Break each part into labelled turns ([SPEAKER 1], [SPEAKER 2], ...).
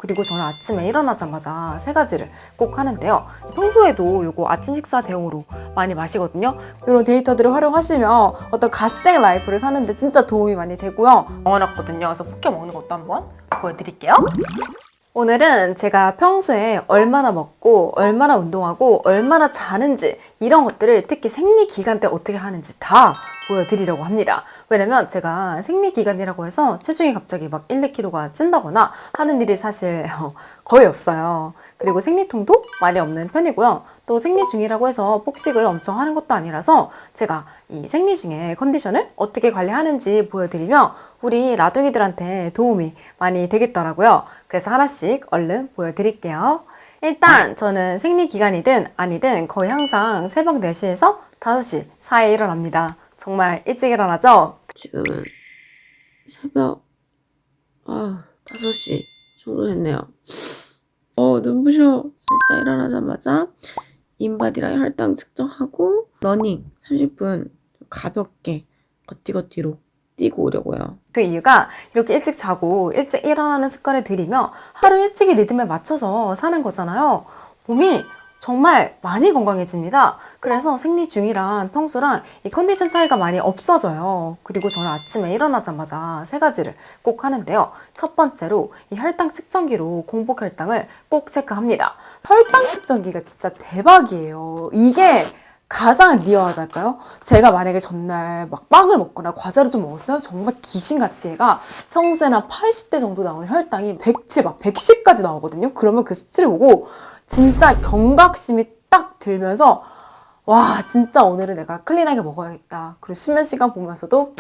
[SPEAKER 1] 그리고 저는 아침에 일어나자마자 세 가지를 꼭 하는데요. 평소에도 요거 아침 식사 대용으로 많이 마시거든요. 이런 데이터들을 활용하시면 어떤 갓생 라이프를 사는데 진짜 도움이 많이 되고요. 먹어놨거든요. 그래서 포켓 먹는 것도 한번 보여드릴게요. 오늘은 제가 평소에 얼마나 먹고 얼마나 운동하고 얼마나 자는지 이런 것들을 특히 생리기간 때 어떻게 하는지 다 보여드리려고 합니다. 왜냐면 제가 생리기간이라고 해서 체중이 갑자기 막 1, 2kg가 찐다거나 하는 일이 사실 거의 없어요. 그리고 생리통도 많이 없는 편이고요. 또 생리 중이라고 해서 폭식을 엄청 하는 것도 아니라서 제가 이 생리 중에 컨디션을 어떻게 관리하는지 보여드리면 우리 라둥이들한테 도움이 많이 되겠더라고요. 그래서 하나씩 얼른 보여드릴게요. 일단 저는 생리기간이든 아니든 거의 항상 새벽 4시에서 5시 사이에 일어납니다. 정말 일찍 일어나죠?
[SPEAKER 2] 지금은 새벽 5시 정도 됐네요. 눈부셔. 일단 일어나자마자 인바디랑 혈당 측정하고 러닝 30분 가볍게 걷디걷디로 뛰고 오려고요.
[SPEAKER 1] 그 이유가 이렇게 일찍 자고 일찍 일어나는 습관을 들이며 하루 일찍의 리듬에 맞춰서 사는 거잖아요. 몸이 정말 많이 건강해집니다. 그래서 생리 중이랑 평소랑 이 컨디션 차이가 많이 없어져요. 그리고 저는 아침에 일어나자마자 세 가지를 꼭 하는데요. 첫 번째로 이 혈당 측정기로 공복 혈당을 꼭 체크합니다. 혈당 측정기가 진짜 대박이에요. 이게 가장 리얼하달까요? 제가 만약에 전날 막 빵을 먹거나 과자를 좀 먹었어요. 정말 귀신같이 얘가 평소에는 80대 정도 나오는 혈당이 107, 막 110까지 나오거든요. 그러면 그 수치를 보고 진짜 경각심이 딱 들면서 와, 진짜 오늘은 내가 클린하게 먹어야겠다. 그리고 수면 시간 보면서도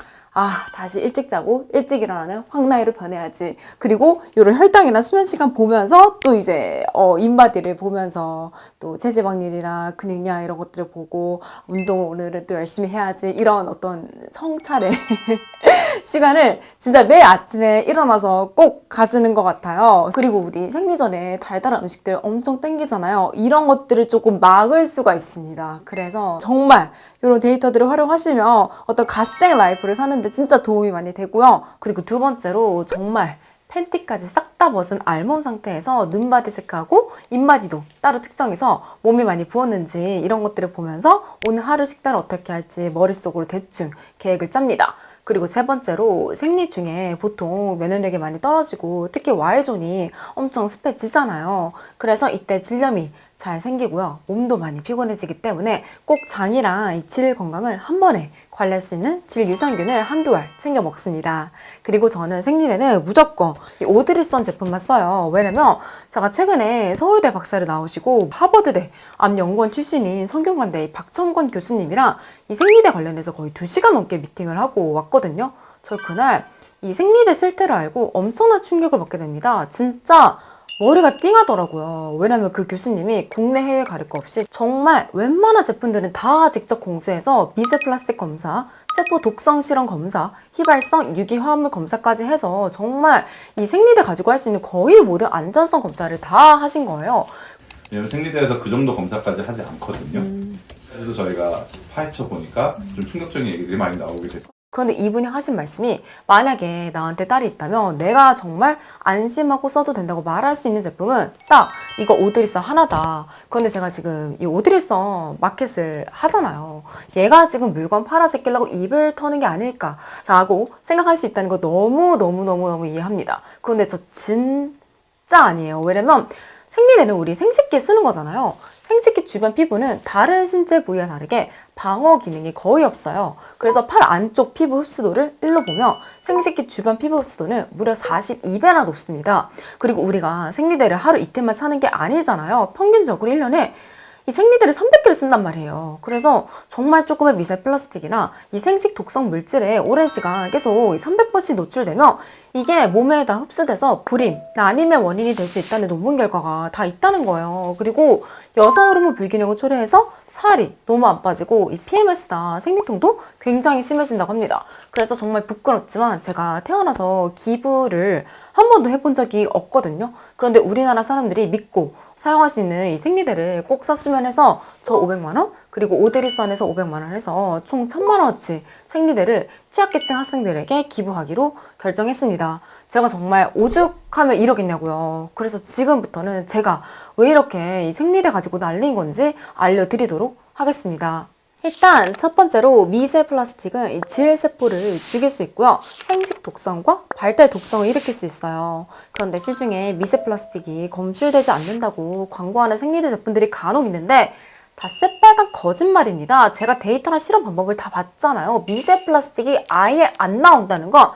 [SPEAKER 1] 다시 일찍 자고 일찍 일어나는 황나이로 변해야지. 그리고 이런 혈당이나 수면 시간 보면서 또 이제 인바디를 보면서 또 체지방률이나 근육량 이런 것들을 보고 운동을 오늘은 또 열심히 해야지. 이런 어떤 성찰의 시간을 진짜 매일 아침에 일어나서 꼭 가지는 것 같아요. 그리고 우리 생리 전에 달달한 음식들 엄청 땡기잖아요. 이런 것들을 조금 막을 수가 있습니다. 그래서 정말 이런 데이터들을 활용하시면 어떤 갓생 라이프를 사는데 진짜 도움이 많이 되고요. 그리고 두 번째로 정말 팬티까지 싹 다 벗은 알몸 상태에서 눈바디 체크하고 인바디도 따로 측정해서 몸이 많이 부었는지 이런 것들을 보면서 오늘 하루 식단을 어떻게 할지 머릿속으로 대충 계획을 짭니다. 그리고 세 번째로 생리 중에 보통 면역력이 많이 떨어지고 특히 Y존이 엄청 습해지잖아요. 그래서 이때 질염이 잘 생기고요. 몸도 많이 피곤해지기 때문에 꼭 장이랑 이 질 건강을 한 번에 관리할 수 있는 질 유산균을 한두 알 챙겨 먹습니다. 그리고 저는 생리내는 무조건 이 오드리선 제품만 써요. 왜냐면 제가 최근에 서울대 박사를 나오시고 하버드대 암연구원 출신인 성균관대 박천권 교수님이랑 이 생리대 관련해서 거의 2시간 넘게 미팅을 하고 왔거든요. 저 그날 이 생리대 실태를 알고 엄청난 충격을 받게 됩니다. 진짜 머리가 띵하더라고요. 왜냐면 그 교수님이 국내 해외 가릴 거 없이 정말 웬만한 제품들은 다 직접 공수해서 미세 플라스틱 검사, 세포 독성 실험 검사, 휘발성 유기 화합물 검사까지 해서 정말 이 생리대 가지고 할 수 있는 거의 모든 안전성 검사를 다 하신 거예요.
[SPEAKER 3] 왜냐면 생리대에서 그 정도 검사까지 하지 않거든요. 그래서 저희가 파헤쳐 보니까 좀 충격적인 얘기들이 많이 나오게 됐어요.
[SPEAKER 1] 그런데 이분이 하신 말씀이 만약에 나한테 딸이 있다면 내가 정말 안심하고 써도 된다고 말할 수 있는 제품은 딱 이거 오드리선 하나다. 그런데 제가 지금 이 오드리선 마켓을 하잖아요. 얘가 지금 물건 팔아제끼려고 입을 터는 게 아닐까라고 생각할 수 있다는 거 너무 이해합니다. 그런데 저 진짜 아니에요. 왜냐면 생리대는 우리 생식기에 쓰는 거잖아요. 생식기 주변 피부는 다른 신체 부위와 다르게 방어 기능이 거의 없어요. 그래서 팔 안쪽 피부 흡수도를 1로 보면 생식기 주변 피부 흡수도는 무려 42배나 높습니다. 그리고 우리가 생리대를 하루 이틀만 사는 게 아니잖아요. 평균적으로 1년에 이 생리대를 300개를 쓴단 말이에요. 그래서 정말 조금의 미세 플라스틱이나 이 생식 독성 물질에 오랜 시간 계속 300번씩 노출되면 이게 몸에다 흡수돼서 불임, 아니면 원인이 될 수 있다는 논문 결과가 다 있다는 거예요. 그리고 여성 호르몬 불균형을 초래해서 살이 너무 안 빠지고 이 PMS나 생리통도 굉장히 심해진다고 합니다. 그래서 정말 부끄럽지만 제가 태어나서 기부를 한 번도 해본 적이 없거든요. 그런데 우리나라 사람들이 믿고 사용할 수 있는 이 생리대를 꼭 샀으면 해서 저 500만 원? 그리고 오드리선에서 500만 원 해서 총 1000만 원어치 생리대를 취약계층 학생들에게 기부하기로 결정했습니다. 제가 정말 오죽하면 이러겠냐고요. 그래서 지금부터는 제가 왜 이렇게 이 생리대 가지고 난리인 건지 알려드리도록 하겠습니다. 일단 첫 번째로 미세 플라스틱은 이 질세포를 죽일 수 있고요. 생식 독성과 발달 독성을 일으킬 수 있어요. 그런데 시중에 미세 플라스틱이 검출되지 않는다고 광고하는 생리대 제품들이 간혹 있는데 다 새빨간 거짓말입니다. 제가 데이터나 실험 방법을 다 봤잖아요. 미세 플라스틱이 아예 안 나온다는 건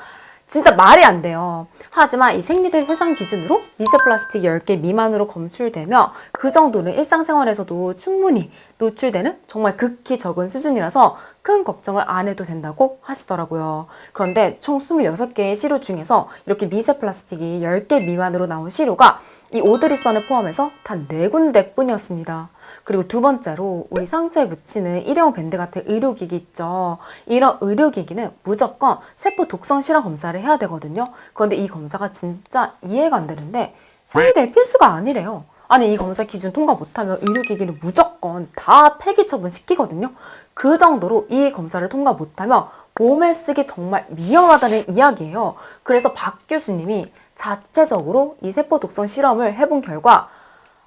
[SPEAKER 1] 진짜 말이 안 돼요. 하지만 이 생리대 세상 기준으로 미세 플라스틱 10개 미만으로 검출되면 그 정도는 일상생활에서도 충분히 노출되는 정말 극히 적은 수준이라서 큰 걱정을 안 해도 된다고 하시더라고요. 그런데 총 26개의 시료 중에서 이렇게 미세 플라스틱이 10개 미만으로 나온 시료가 이 오드리선을 포함해서 단 4군데 뿐이었습니다. 그리고 두 번째로 우리 상처에 붙이는 일회용 밴드 같은 의료기기 있죠. 이런 의료기기는 무조건 세포 독성 실험 검사를 해야 되거든요. 그런데 이 검사가 진짜 이해가 안 되는데 생리대에 필수가 아니래요. 아니 이 검사 기준 통과 못하면 의료기기는 무조건 다 폐기 처분시키거든요. 그 정도로 이 검사를 통과 못하면 몸에 쓰기 정말 위험하다는 이야기예요. 그래서 박 교수님이 자체적으로 이 세포 독성 실험을 해본 결과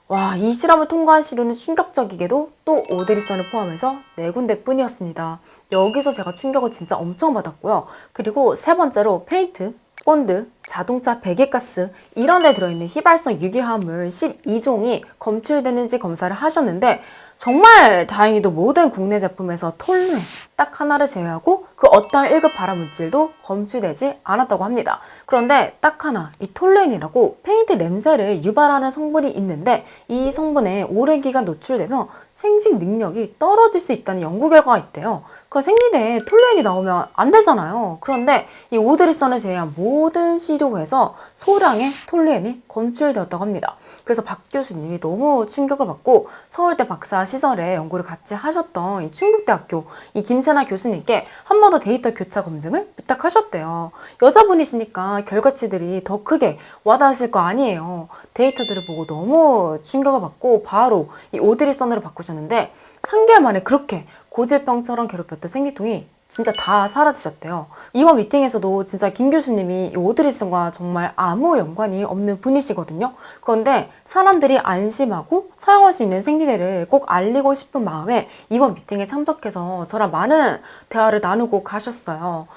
[SPEAKER 1] 와, 이 실험을 통과한 시료는 충격적이게도 또 오드리선을 포함해서 4군데 뿐이었습니다. 여기서 제가 충격을 진짜 엄청 받았고요. 그리고 세 번째로 페인트, 본드, 자동차 배기가스 이런 데 들어있는 휘발성 유기화합물 12종이 검출되는지 검사를 하셨는데 정말 다행히도 모든 국내 제품에서 톨루엔 딱 하나를 제외하고 그 어떠한 1급 발암물질도 검출되지 않았다고 합니다. 그런데 딱 하나 이 톨루엔이라고 페인트 냄새를 유발하는 성분이 있는데 이 성분에 오랜 기간 노출되면 생식 능력이 떨어질 수 있다는 연구 결과가 있대요. 그 생리대에 톨루엔이 나오면 안 되잖아요. 그런데 이 오드리선을 제외한 모든 시료에서 소량의 톨루엔이 검출되었다고 합니다. 그래서 박 교수님이 너무 충격을 받고 서울대 박사 시절에 연구를 같이 하셨던 이 충북대학교 이 김세나 교수님께 한 번 더 데이터 교차 검증을 부탁하셨대요. 여자분이시니까 결과치들이 더 크게 와닿으실 거 아니에요. 데이터들을 보고 너무 충격을 받고 바로 이 오드리선으로 바꾸셨는데 3개월 만에 그렇게 고질병처럼 괴롭혔던 생리통이 진짜 다 사라지셨대요. 이번 미팅에서도 진짜 김 교수님이 이 오드리선과 정말 아무 연관이 없는 분이시거든요. 그런데 사람들이 안심하고 사용할 수 있는 생리대를 꼭 알리고 싶은 마음에 이번 미팅에 참석해서 저랑 많은 대화를 나누고 가셨어요.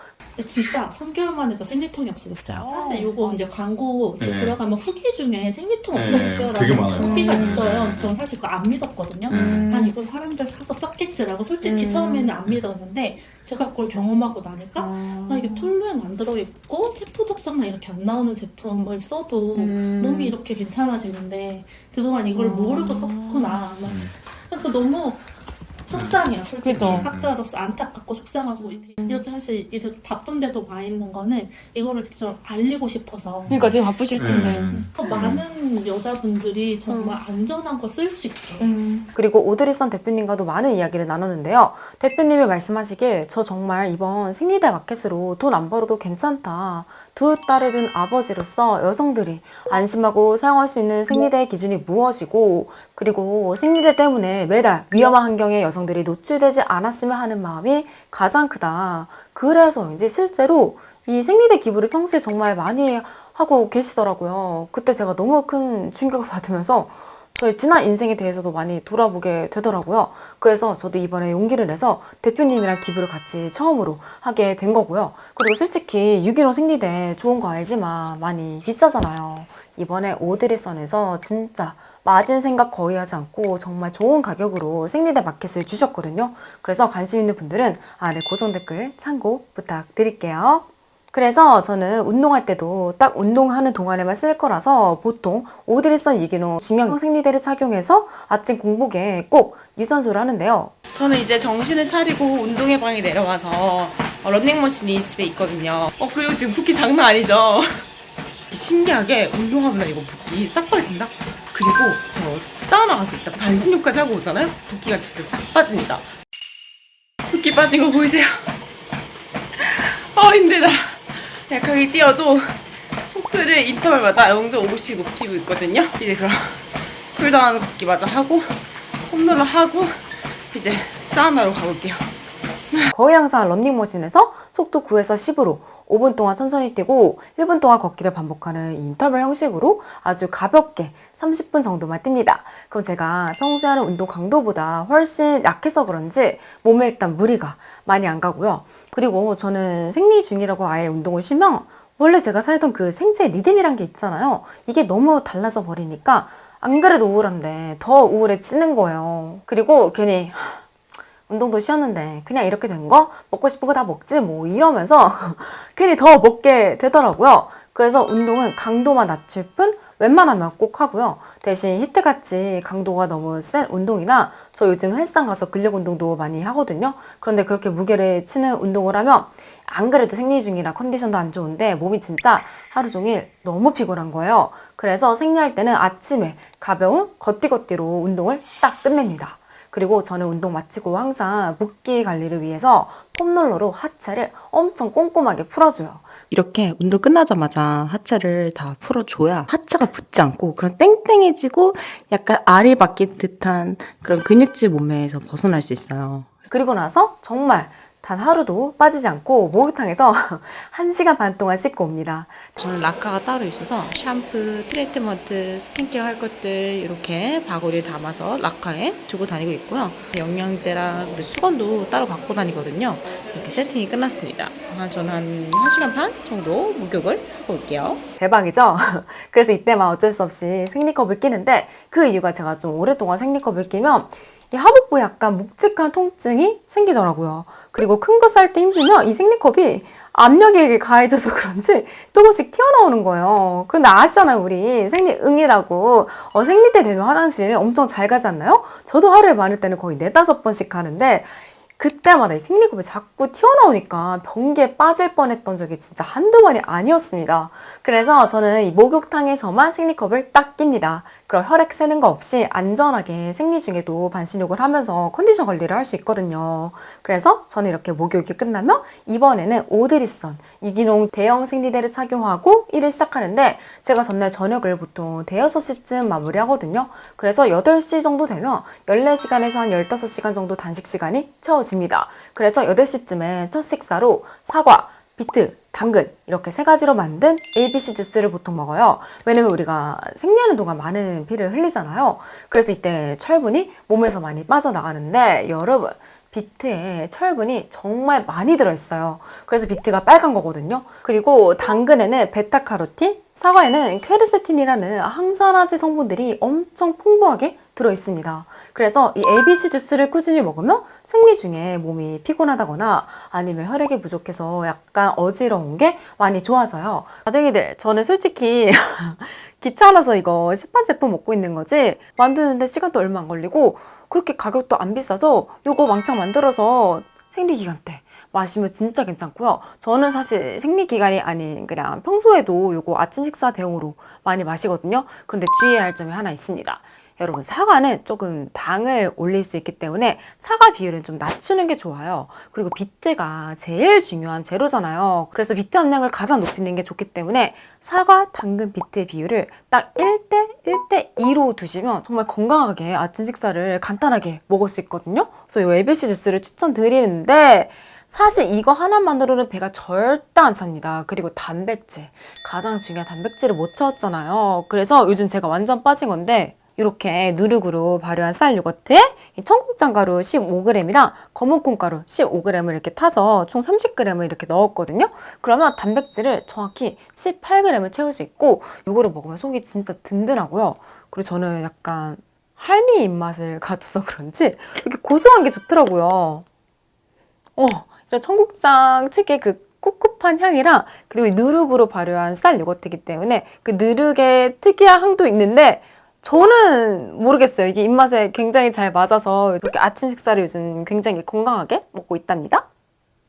[SPEAKER 4] 진짜 3개월 만에 저 생리통이 없어졌어요. 사실 이거 이제 광고 이렇게 들어가면 후기 중에 생리통 없어졌대요라는
[SPEAKER 3] 되게 많아요.
[SPEAKER 4] 후기가 있어요. 저는 사실 그거 안 믿었거든요. 난 이거 사람들 사서 썼겠지라고 솔직히 처음에는 안 믿었는데 제가 그걸 경험하고 나니까 이게 톨루엔 안 들어있고 세포 독성만 이렇게 안 나오는 제품을 써도 몸이 이렇게 괜찮아지는데 그동안 이걸 모르고 썼구나. 그러니까 너무 속상해요. 솔직히
[SPEAKER 1] 그죠.
[SPEAKER 4] 학자로서 안타깝고 속상하고 이렇게 사실 이렇게 바쁜데도 와 있는 거는 이거를 좀 알리고 싶어서
[SPEAKER 1] 그러니까 되게 바쁘실 텐데.
[SPEAKER 4] 더 많은 여자분들이 정말 안전한 거 쓸 수 있게
[SPEAKER 1] 그리고 오드리선 대표님과도 많은 이야기를 나눴는데요. 대표님이 말씀하시길 저 정말 이번 생리대 마켓으로 돈 안 벌어도 괜찮다. 두 딸을 둔 아버지로서 여성들이 안심하고 사용할 수 있는 생리대의 기준이 무엇이고 그리고 생리대 때문에 매달 위험한 환경에 여성들이 노출되지 않았으면 하는 마음이 가장 크다. 그래서인지 실제로 이 생리대 기부를 평소에 정말 많이 하고 계시더라고요. 그때 제가 너무 큰 충격을 받으면서 저의 지난 인생에 대해서도 많이 돌아보게 되더라고요. 그래서 저도 이번에 용기를 내서 대표님이랑 기부를 같이 처음으로 하게 된 거고요. 그리고 솔직히 유기농 생리대 좋은 거 알지만 많이 비싸잖아요. 이번에 오드리선에서 진짜 마진 생각 거의 하지 않고 정말 좋은 가격으로 생리대 마켓을 주셨거든요. 그래서 관심 있는 분들은 아래 고정 댓글 참고 부탁드릴게요. 그래서 저는 운동할 때도 딱 운동하는 동안에만 쓸 거라서 보통 오드리선 유기농 중형 생리대를 착용해서 아침 공복에 꼭 유산소를 하는데요.
[SPEAKER 2] 저는 이제 정신을 차리고 운동회 방에 내려와서 러닝머신이 집에 있거든요. 그리고 지금 붓기 장난 아니죠? 신기하게 운동하면 이거 붓기 싹 빠진다? 그리고 저 사우나 가서 이따 반신욕까지 하고 오잖아요? 붓기가 진짜 싹 빠집니다. 붓기 빠진 거 보이세요? 힘들다. 약하게 뛰어도 속도를 인터벌마다 0.5씩 높이고 있거든요. 이제 그럼 쿨다운 걷기 마저 하고 홈런을 하고 이제 사우나로 가볼게요.
[SPEAKER 1] 거의 항상 런닝머신에서 속도 9에서 10으로 5분 동안 천천히 뛰고 1분 동안 걷기를 반복하는 이 인터벌 형식으로 아주 가볍게 30분 정도만 뜁니다. 그럼 제가 평소에 하는 운동 강도보다 훨씬 약해서 그런지 몸에 일단 무리가 많이 안 가고요. 그리고 저는 생리 중이라고 아예 운동을 쉬면 원래 제가 살던 그 생체 리듬이란 게 있잖아요. 이게 너무 달라져 버리니까 안 그래도 우울한데 더 우울해지는 거예요. 그리고 괜히 운동도 쉬었는데 그냥 이렇게 된 거? 먹고 싶은 거 다 먹지 뭐 이러면서 괜히 더 먹게 되더라고요. 그래서 운동은 강도만 낮출 뿐 웬만하면 꼭 하고요. 대신 히트같이 강도가 너무 센 운동이나 저 요즘 헬스장 가서 근력 운동도 많이 하거든요. 그런데 그렇게 무게를 치는 운동을 하면 안 그래도 생리 중이라 컨디션도 안 좋은데 몸이 진짜 하루 종일 너무 피곤한 거예요. 그래서 생리할 때는 아침에 가벼운 걷기걷기로 운동을 딱 끝냅니다. 그리고 저는 운동 마치고 항상 붓기 관리를 위해서 폼롤러로 하체를 엄청 꼼꼼하게 풀어줘요.
[SPEAKER 5] 이렇게 운동 끝나자마자 하체를 다 풀어줘야 하체가 붙지 않고 그런 땡땡해지고 약간 알이 박힌 듯한 그런 근육질 몸매에서 벗어날 수 있어요.
[SPEAKER 1] 그리고 나서 정말 단 하루도 빠지지 않고 목욕탕에서 1시간 반 동안 씻고 옵니다.
[SPEAKER 2] 저는 라카가 따로 있어서 샴푸, 트리트먼트, 스킨케어 할 것들 이렇게 바구니에 담아서 라카에 두고 다니고 있고요. 영양제랑 그리고 수건도 따로 갖고 다니거든요. 이렇게 세팅이 끝났습니다. 저는 한 1시간 반 정도 목욕을 하고 올게요.
[SPEAKER 1] 대박이죠? 그래서 이때만 어쩔 수 없이 생리컵을 끼는데 그 이유가 제가 좀 오랫동안 생리컵을 끼면 이 하복부에 약간 묵직한 통증이 생기더라고요. 그리고 큰 거 쌀 때 힘주면 이 생리컵이 압력이 가해져서 그런지 조금씩 튀어나오는 거예요. 근데 아시잖아요, 우리 생리응이라고. 생리 때 되면 화장실 엄청 잘 가지 않나요? 저도 하루에 많을 때는 거의 4-5번씩 가는데 그때마다 이 생리컵이 자꾸 튀어나오니까 변기에 빠질 뻔했던 적이 진짜 한두 번이 아니었습니다. 그래서 저는 이 목욕탕에서만 생리컵을 딱 낍니다. 그럼 혈액 새는 거 없이 안전하게 생리 중에도 반신욕을 하면서 컨디션 관리를 할 수 있거든요. 그래서 저는 이렇게 목욕이 끝나면 이번에는 오드리선 유기농 대형 생리대를 착용하고 일을 시작하는데 제가 전날 저녁을 보통 대여섯 시쯤 마무리하거든요. 그래서 8시 정도 되면 14시간에서 한 15시간 정도 단식 시간이 채워집니다. 그래서 8시쯤에 첫 식사로 사과, 비트, 당근 이렇게 3가지로 만든 ABC 주스를 보통 먹어요. 왜냐면 우리가 생리하는 동안 많은 피를 흘리잖아요. 그래서 이때 철분이 몸에서 많이 빠져나가는데 여러분 비트에 철분이 정말 많이 들어있어요. 그래서 비트가 빨간 거거든요. 그리고 당근에는 베타카로틴, 사과에는 퀘르세틴이라는 항산화제 성분들이 엄청 풍부하게 들어있습니다. 그래서 이 ABC 주스를 꾸준히 먹으면 생리 중에 몸이 피곤하다거나 아니면 혈액이 부족해서 약간 어지러운 게 많이 좋아져요. 가정이들, 저는 솔직히 귀찮아서 이거 시판 제품 먹고 있는 거지 만드는데 시간도 얼마 안 걸리고 그렇게 가격도 안 비싸서 이거 왕창 만들어서 생리기간 때 마시면 진짜 괜찮고요. 저는 사실 생리기간이 아닌 그냥 평소에도 이거 아침 식사 대용으로 많이 마시거든요. 그런데 주의해야 할 점이 하나 있습니다. 여러분 사과는 조금 당을 올릴 수 있기 때문에 사과 비율은 좀 낮추는 게 좋아요. 그리고 비트가 제일 중요한 재료잖아요. 그래서 비트 함량을 가장 높이는 게 좋기 때문에 사과, 당근, 비트의 비율을 딱 1대2로 두시면 정말 건강하게 아침 식사를 간단하게 먹을 수 있거든요. 그래서 이 ABC 주스를 추천드리는데 사실 이거 하나만으로는 배가 절대 안 찹니다. 그리고 단백질, 가장 중요한 단백질을 못 채웠잖아요. 그래서 요즘 제가 완전 빠진 건데 이렇게 누룩으로 발효한 쌀 요거트에 청국장 가루 15g이랑 검은 콩가루 15g을 이렇게 타서 총 30g을 이렇게 넣었거든요. 그러면 단백질을 정확히 18g을 채울 수 있고 이거를 먹으면 속이 진짜 든든하고요. 그리고 저는 약간 할미 입맛을 가져서 그런지 이렇게 고소한 게 좋더라고요. 이런 청국장 특유의 그 꿉꿉한 향이랑 그리고 누룩으로 발효한 쌀 요거트이기 때문에 그 누룩의 특이한 향도 있는데 저는 모르겠어요. 이게 입맛에 굉장히 잘 맞아서 이렇게 아침 식사를 요즘 굉장히 건강하게 먹고 있답니다.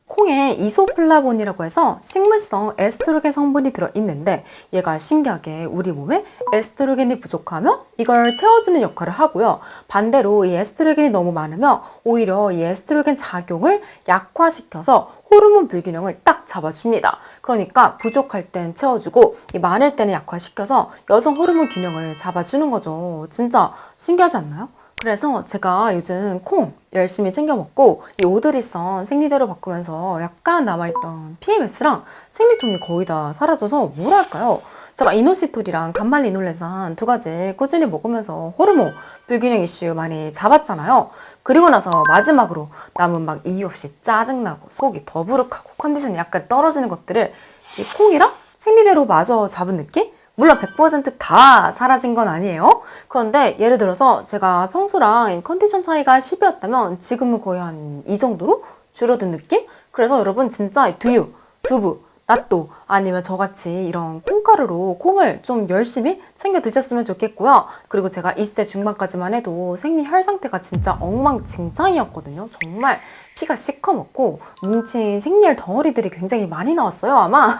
[SPEAKER 1] 콩에 이소플라본이라고 해서 식물성 에스트로겐 성분이 들어있는데 얘가 신기하게 우리 몸에 에스트로겐이 부족하면 이걸 채워주는 역할을 하고요. 반대로 이 에스트로겐이 너무 많으면 오히려 이 에스트로겐 작용을 약화시켜서 호르몬 불균형을 딱 잡아줍니다. 그러니까 부족할 땐 채워주고 많을 때는 약화시켜서 여성 호르몬 균형을 잡아주는 거죠. 진짜 신기하지 않나요? 그래서 제가 요즘 콩 열심히 챙겨 먹고 이 오드리선 생리대로 바꾸면서 약간 남아있던 PMS랑 생리통이 거의 다 사라져서 뭐랄까요? 제가 이노시톨이랑 간말 리놀레산 2가지 꾸준히 먹으면서 호르몬 불균형 이슈 많이 잡았잖아요. 그리고 나서 마지막으로 남은 막 이유 없이 짜증나고 속이 더부룩하고 컨디션이 약간 떨어지는 것들을 이 콩이랑 생리대로 마저 잡은 느낌? 물론 100%다 사라진 건 아니에요. 그런데 예를 들어서 제가 평소랑 컨디션 차이가 10이었다면 지금은 거의 한 이 정도로 줄어든 느낌? 그래서 여러분 진짜 두유, 두부, 낫또 아니면 저같이 이런 콩가루로 콩을 좀 열심히 챙겨 드셨으면 좋겠고요. 그리고 제가 20대 중반까지만 해도 생리 혈 상태가 진짜 엉망진창이었거든요. 정말 피가 시커멓고 뭉친 생리혈 덩어리들이 굉장히 많이 나왔어요. 아마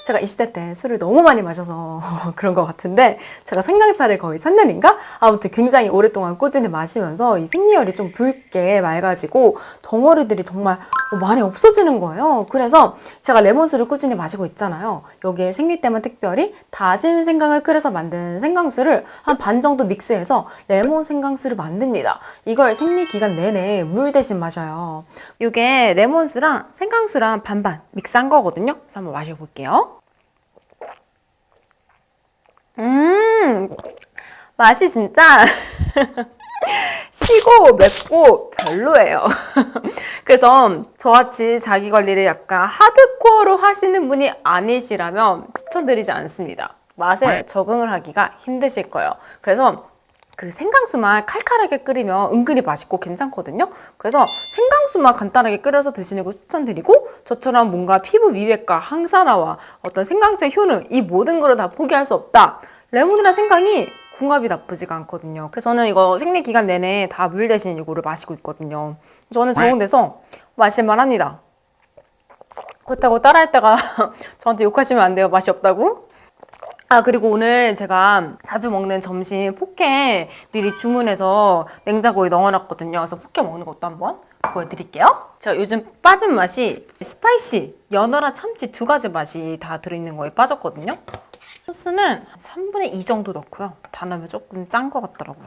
[SPEAKER 1] 제가 20대 때 술을 너무 많이 마셔서 그런 것 같은데 제가 생강차를 거의 3년인가? 아무튼 굉장히 오랫동안 꾸준히 마시면서 이 생리혈이 좀 붉게 맑아지고 덩어리들이 정말 많이 없어지는 거예요. 그래서 제가 레몬수를 꾸준히 마시고 있잖아요. 여기에 생리 때만 특별히 다진 생강을 끓여서 만든 생강수를 한 반 정도 믹스해서 레몬 생강수를 만듭니다. 이걸 생리 기간 내내 물 대신 마셔요. 이게 레몬수랑 생강수랑 반반 믹스한 거거든요. 그래서 한번 마셔볼게요. 맛이 진짜 시고 맵고 별로예요. 그래서 저같이 자기 관리를 약간 하드코어로 하시는 분이 아니시라면 추천드리지 않습니다. 맛에 적응을 하기가 힘드실 거예요. 그래서 그 생강수만 칼칼하게 끓이면 은근히 맛있고 괜찮거든요. 그래서 생강수만 간단하게 끓여서 드시는 거 추천드리고 저처럼 뭔가 피부 미백과 항산화와 어떤 생강수의 효능 이 모든 거를 다 포기할 수 없다. 레몬이나 생강이 궁합이 나쁘지가 않거든요. 그래서 저는 이거 생리 기간 내내 다 물 대신 이거를 마시고 있거든요. 저는 적응돼서 마실만 합니다. 그렇다고 따라할 때가 저한테 욕하시면 안 돼요. 맛이 없다고. 아, 그리고 오늘 제가 자주 먹는 점심 포케 미리 주문해서 냉장고에 넣어놨거든요. 그래서 포케 먹는 것도 한번 보여드릴게요. 제가 요즘 빠진 맛이 스파이시, 연어랑 참치 2가지 맛이 다 들어있는 거에 빠졌거든요. 소스는 3분의 2 정도 넣고요. 다 넣으면 조금 짠 것 같더라고요.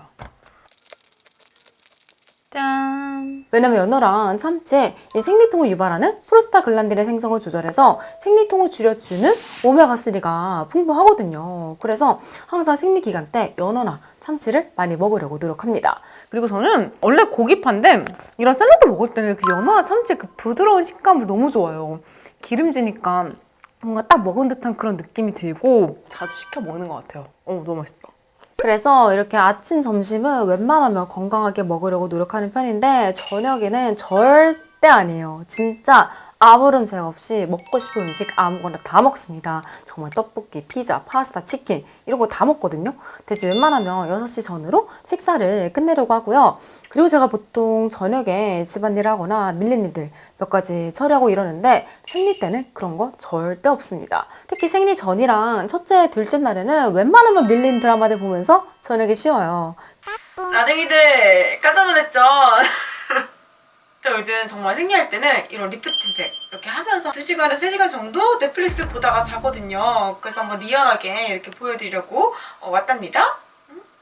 [SPEAKER 1] 짠! 왜냐면 연어랑 참치에 이 생리통을 유발하는 프로스타글란딘의 생성을 조절해서 생리통을 줄여주는 오메가3가 풍부하거든요. 그래서 항상 생리기간 때 연어나 참치를 많이 먹으려고 노력합니다. 그리고 저는 원래 고기파인데 이런 샐러드 먹을 때는 그 연어나 참치의 그 부드러운 식감을 너무 좋아해요. 기름지니까 뭔가 딱 먹은 듯한 그런 느낌이 들고 자주 시켜 먹는 것 같아요. 너무 맛있다. 그래서 이렇게 아침, 점심은 웬만하면 건강하게 먹으려고 노력하는 편인데 저녁에는 절대 아니에요. 진짜 아무런 제약 없이 먹고 싶은 음식 아무거나 다 먹습니다. 정말 떡볶이, 피자, 파스타, 치킨 이런 거 다 먹거든요. 대신 웬만하면 6시 전으로 식사를 끝내려고 하고요. 그리고 제가 보통 저녁에 집안일 하거나 밀린 일들 몇 가지 처리하고 이러는데 생리 때는 그런 거 절대 없습니다. 특히 생리 전이랑 첫째, 둘째 날에는 웬만하면 밀린 드라마들 보면서 저녁에 쉬어요. 나댕이들 깜짝 놀랐죠? 저 요즘 정말 생리할 때는 이런 리프팅팩 이렇게 하면서 2시간에서 3시간 정도 넷플릭스 보다가 자거든요. 그래서 한번 리얼하게 이렇게 보여드리려고 왔답니다.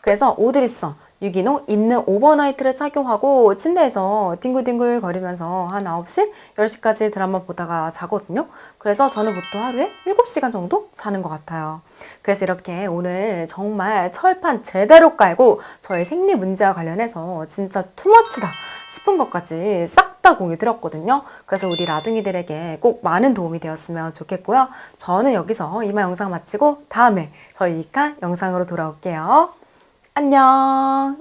[SPEAKER 1] 그래서 오드리선 유기농 입는 오버나이트를 착용하고 침대에서 뒹굴뒹굴 거리면서 한 9시, 10시까지 드라마 보다가 자거든요. 그래서 저는 보통 하루에 7시간 정도 자는 것 같아요. 그래서 이렇게 오늘 정말 철판 제대로 깔고 저의 생리 문제와 관련해서 진짜 투머치다 싶은 것까지 싹 다 공유 드렸거든요. 그래서 우리 라둥이들에게 꼭 많은 도움이 되었으면 좋겠고요. 저는 여기서 이만 영상 마치고 다음에 더 유익한 영상으로 돌아올게요. 안녕.